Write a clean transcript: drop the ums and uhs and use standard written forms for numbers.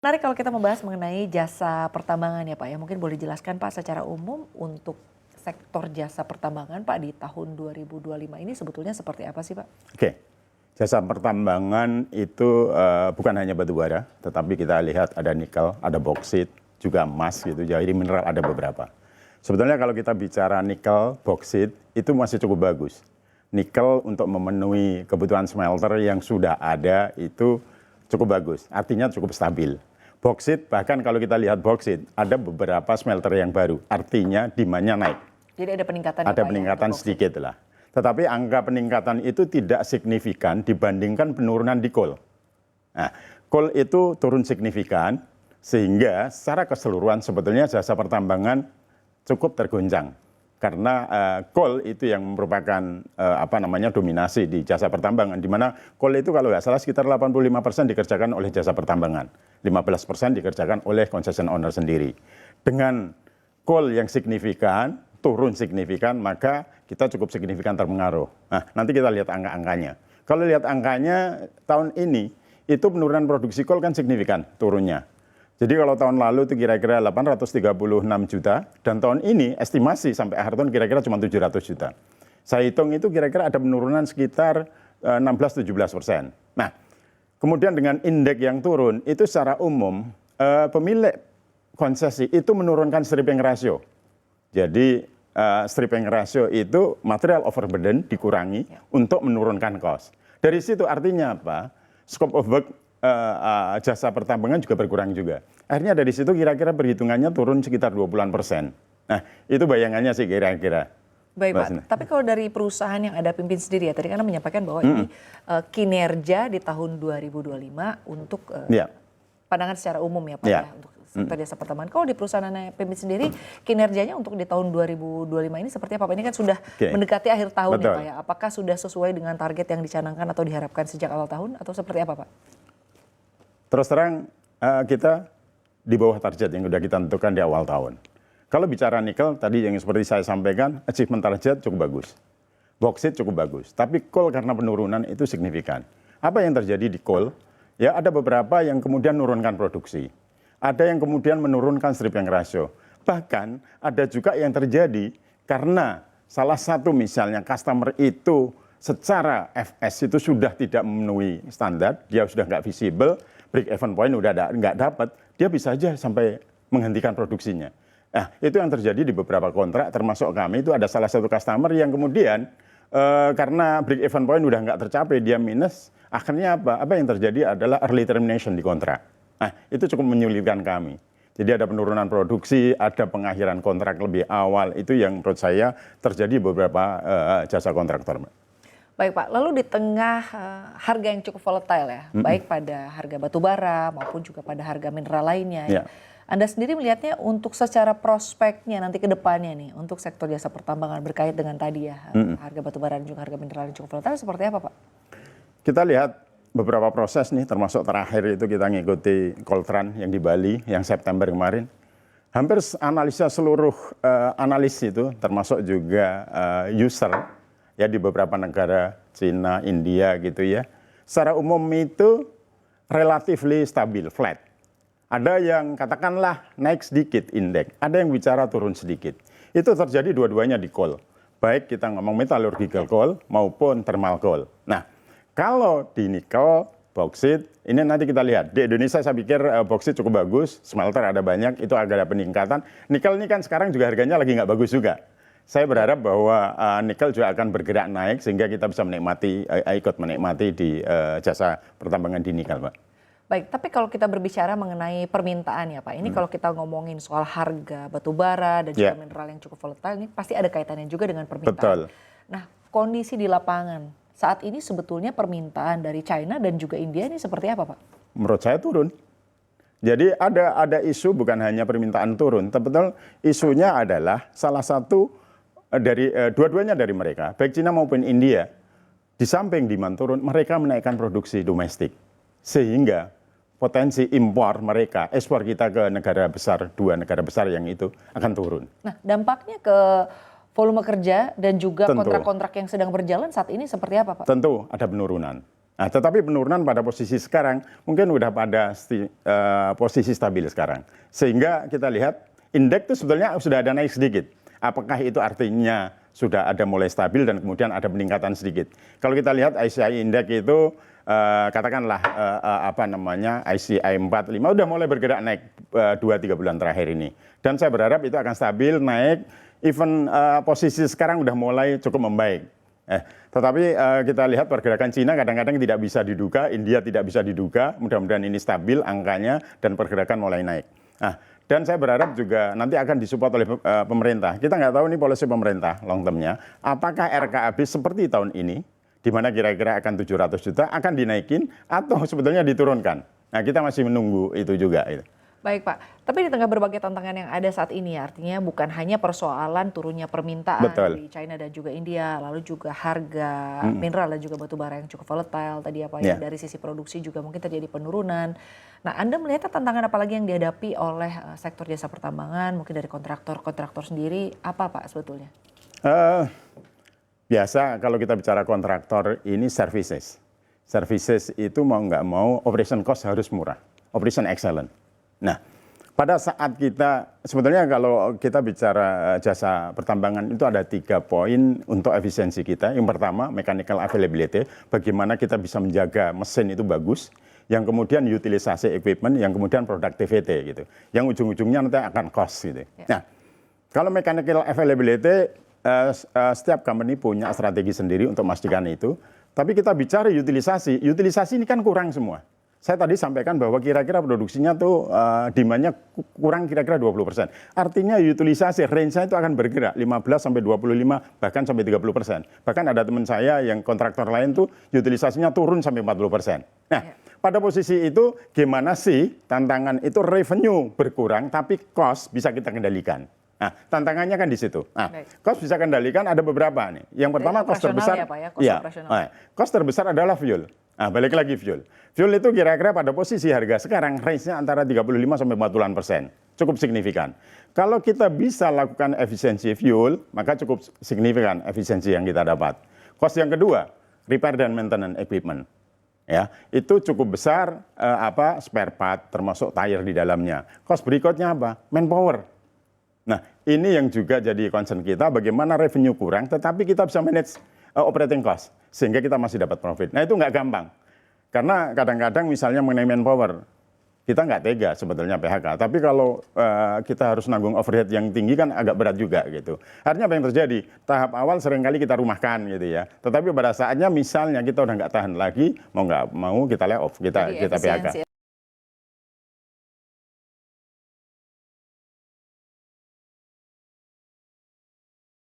Menarik kalau kita membahas mengenai jasa pertambangan ya Pak ya. Mungkin boleh jelaskan Pak secara umum untuk sektor jasa pertambangan Pak di tahun 2025 ini sebetulnya seperti apa sih Pak? Oke, jasa pertambangan itu bukan hanya batu bara, tetapi kita lihat ada nikel, ada boksit, juga emas gitu, jadi mineral ada beberapa. Sebetulnya kalau kita bicara nikel, boksit itu masih cukup bagus. Nikel untuk memenuhi kebutuhan smelter yang sudah ada itu cukup bagus, artinya cukup stabil. Boksit, bahkan kalau kita lihat boksit, ada beberapa smelter yang baru, artinya demand-nya naik. Jadi ada peningkatan Ada peningkatan sedikit lah. Tetapi angka peningkatan itu tidak signifikan dibandingkan penurunan di coal. Nah, coal itu turun signifikan, sehingga secara keseluruhan sebetulnya jasa pertambangan cukup tergoncang. Karena coal itu yang merupakan dominasi di jasa pertambangan, di mana coal itu kalau nggak salah sekitar 85% dikerjakan oleh jasa pertambangan, 15% dikerjakan oleh concession owner sendiri. Dengan coal yang signifikan, turun signifikan, maka kita cukup signifikan terpengaruh. Nah, nanti kita lihat angka-angkanya. Kalau lihat angkanya tahun ini, itu penurunan produksi coal kan signifikan turunnya. Jadi kalau tahun lalu itu kira-kira 836 juta, dan tahun ini estimasi sampai akhir tahun kira-kira cuma 700 juta. Saya hitung itu kira-kira ada penurunan sekitar 16-17%. Nah, kemudian dengan indeks yang turun, itu secara umum pemilik konsesi itu menurunkan stripping ratio. Jadi stripping ratio itu material overburden dikurangi untuk menurunkan cost. Dari situ artinya apa? Scope of work jasa pertambangan juga berkurang juga. Akhirnya dari situ kira-kira perhitungannya turun sekitar 20%. Nah, itu bayangannya sih kira-kira. Baik Pak, tapi kalau dari perusahaan yang Anda pimpin sendiri ya, tadi kan Anda menyampaikan bahwa ini kinerja di tahun 2025 untuk pandangan secara umum ya Pak ya, untuk sektor jasa pertambangan. Kalau di perusahaan Anda pimpin sendiri, kinerjanya untuk di tahun 2025 ini seperti apa Pak? Ini kan sudah mendekati akhir tahun ya Pak ya, apakah sudah sesuai dengan target yang dicanangkan atau diharapkan sejak awal tahun atau seperti apa Pak? Terus terang kita di bawah target yang sudah kita tentukan di awal tahun. Kalau bicara nikel, tadi yang seperti saya sampaikan, achievement target cukup bagus. Boksit cukup bagus, tapi coal karena penurunan itu signifikan. Apa yang terjadi di coal? Ya ada beberapa yang kemudian menurunkan produksi. Ada yang kemudian menurunkan stripping ratio. Bahkan ada juga yang terjadi karena salah satu misalnya customer itu secara FS itu sudah tidak memenuhi standar, dia sudah nggak visible, break even point udah nggak dapat, dia bisa aja sampai menghentikan produksinya. Nah, itu yang terjadi di beberapa kontrak, termasuk kami itu ada salah satu customer yang kemudian karena break even point udah nggak tercapai, dia minus, akhirnya apa? Apa yang terjadi adalah early termination di kontrak. Nah, itu cukup menyulitkan kami. Jadi ada penurunan produksi, ada pengakhiran kontrak lebih awal, itu yang menurut saya terjadi beberapa jasa kontraktor. Baik Pak, lalu di tengah harga yang cukup volatile ya, baik pada harga batu bara maupun juga pada harga mineral lainnya. Ya. Anda sendiri melihatnya untuk secara prospeknya nanti ke depannya nih, untuk sektor jasa pertambangan berkait dengan tadi ya, harga batu bara dan juga harga mineral yang cukup volatile seperti apa Pak? Kita lihat beberapa proses nih, termasuk terakhir itu kita ngikuti Coltran yang di Bali, yang September kemarin. Hampir analisa seluruh analis itu, termasuk juga user, ya di beberapa negara, Cina, India gitu ya. Secara umum itu relatively stabil, flat. Ada yang katakanlah naik sedikit indeks, ada yang bicara turun sedikit. Itu terjadi dua-duanya di coal. Baik kita ngomong metallurgical coal maupun thermal coal. Nah, kalau di nikel, boksit, ini nanti kita lihat. Di Indonesia saya pikir boksit cukup bagus, smelter ada banyak, itu agak ada peningkatan. Nikel ini kan sekarang juga harganya lagi nggak bagus juga. Saya berharap bahwa nikel juga akan bergerak naik sehingga kita bisa menikmati, ikut menikmati di jasa pertambangan di nikel, Pak. Baik, tapi kalau kita berbicara mengenai permintaan ya Pak, ini kalau kita ngomongin soal harga batu bara dan juga mineral yang cukup volatile, ini pasti ada kaitannya juga dengan permintaan. Betul. Nah, kondisi di lapangan saat ini sebetulnya permintaan dari China dan juga India ini seperti apa Pak? Menurut saya turun. Jadi ada isu bukan hanya permintaan turun, tapi betul isunya adalah salah satu dari dua-duanya dari mereka, baik China maupun India, di samping demand turun, mereka menaikkan produksi domestik. Sehingga potensi impor mereka, ekspor kita ke negara besar, dua negara besar yang itu akan turun. Nah, dampaknya ke volume kerja dan juga kontrak-kontrak yang sedang berjalan saat ini seperti apa Pak? Tentu ada penurunan. Nah, tetapi penurunan pada posisi sekarang mungkin udah pada posisi stabil sekarang. Sehingga kita lihat indeks itu sebetulnya sudah ada naik sedikit. Apakah itu artinya sudah ada mulai stabil dan kemudian ada peningkatan sedikit? Kalau kita lihat ICI Index itu katakanlah ICI 45 udah mulai bergerak naik 2-3 bulan terakhir ini. Dan saya berharap itu akan stabil naik, even posisi sekarang udah mulai cukup membaik. Tetapi kita lihat pergerakan Cina kadang-kadang tidak bisa diduga, India tidak bisa diduga, mudah-mudahan ini stabil angkanya dan pergerakan mulai naik. Nah, dan saya berharap juga nanti akan disupport oleh pemerintah. Kita nggak tahu nih polisi pemerintah long term-nya, apakah RKAB seperti tahun ini, di mana kira-kira akan 700 juta, akan dinaikin atau sebetulnya diturunkan. Nah, kita masih menunggu itu juga. Baik Pak, tapi di tengah berbagai tantangan yang ada saat ini, artinya bukan hanya persoalan turunnya permintaan dari China dan juga India, lalu juga harga mineral dan juga batu bara yang cukup volatile tadi apa ya, dari sisi produksi juga mungkin terjadi penurunan. Nah, Anda melihat tantangan apa lagi yang dihadapi oleh sektor jasa pertambangan, mungkin dari kontraktor sendiri, apa Pak sebetulnya? Biasa kalau kita bicara kontraktor ini services. Services itu mau nggak mau operation cost harus murah, operation excellent. Nah, pada saat kita, sebetulnya kalau kita bicara jasa pertambangan itu ada 3 poin untuk efisiensi kita. Yang pertama, mechanical availability, bagaimana kita bisa menjaga mesin itu bagus. Yang kemudian utilisasi equipment, yang kemudian productivity gitu. Yang ujung-ujungnya nanti akan cost gitu. Nah, kalau mechanical availability, setiap company punya strategi sendiri untuk memastikan itu. Tapi kita bicara utilisasi ini kan kurang semua. Saya tadi sampaikan bahwa kira-kira produksinya tuh demand-nya kurang kira-kira 20%. Artinya utilisasi range-nya itu akan bergerak 15-25 bahkan sampai 30%. Bahkan ada teman saya yang kontraktor lain tuh utilisasinya turun sampai 40%. Nah, pada posisi itu gimana sih tantangan itu revenue berkurang tapi cost bisa kita kendalikan. Nah, tantangannya kan di situ. Nah, cost bisa kendalikan ada beberapa nih. Yang pertama cost terbesar. Cost terbesar adalah fuel. Nah, balik lagi fuel. Fuel itu kira-kira pada posisi harga sekarang range-nya antara 35-40%. Cukup signifikan. Kalau kita bisa lakukan efisiensi fuel, maka cukup signifikan efisiensi yang kita dapat. Cost yang kedua, repair dan maintenance equipment. Ya, itu cukup besar spare part termasuk tire di dalamnya. Cost berikutnya apa? Manpower. Nah, ini yang juga jadi concern kita, bagaimana revenue kurang, tetapi kita bisa manage operating cost, sehingga kita masih dapat profit. Nah, itu nggak gampang. Karena kadang-kadang misalnya mengenai manpower, kita nggak tega sebetulnya PHK. Tapi kalau kita harus nanggung overhead yang tinggi kan agak berat juga gitu. Artinya apa yang terjadi? Tahap awal seringkali kita rumahkan gitu ya. Tetapi pada saatnya misalnya kita udah nggak tahan lagi, mau nggak mau kita lay off, kita PHK.